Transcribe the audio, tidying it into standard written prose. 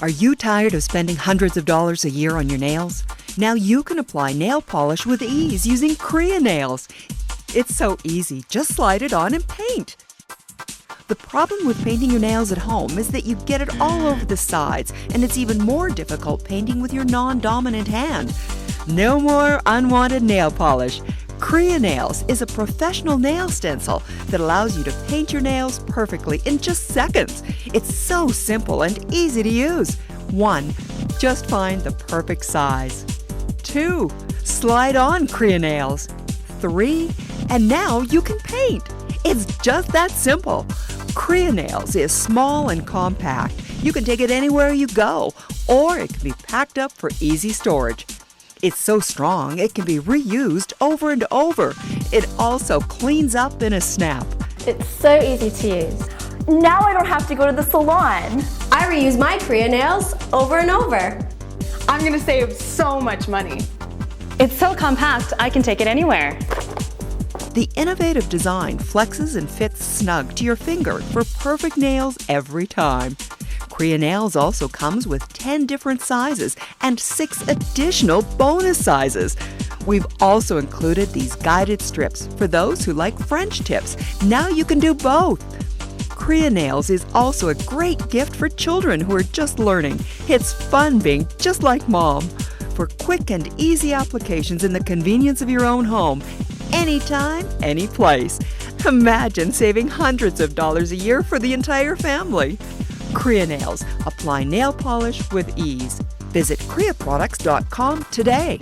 Are you tired of spending hundreds of dollars a year on your nails? Now you can apply nail polish with ease using CreaNails. It's so easy, just slide it on and paint. The problem with painting your nails at home is that you get it all over the sides, and it's even more difficult painting with your non-dominant hand. No more unwanted nail polish. CreaNails is a professional nail stencil that allows you to paint your nails perfectly in just seconds. It's so simple and easy to use. 1. Just find the perfect size. 2. Slide on CreaNails. 3. And now you can paint. It's just that simple. CreaNails is small and compact. You can take it anywhere you go, or it can be packed up for easy storage. It's so strong, it can be reused over and over. It also cleans up in a snap. It's so easy to use. Now I don't have to go to the salon. I reuse my CreaNails over and over. I'm gonna save so much money. It's so compact, I can take it anywhere. The innovative design flexes and fits snug to your finger for perfect nails every time. CreaNails also comes with 10 different sizes and 6 additional bonus sizes. We've also included these guided strips for those who like French tips. Now you can do both. CreaNails is also a great gift for children who are just learning. It's fun being just like mom. For quick and easy applications in the convenience of your own home, anytime, any place. Imagine saving hundreds of dollars a year for the entire family. CreaNails. Apply nail polish with ease. Visit CreaProducts.com today.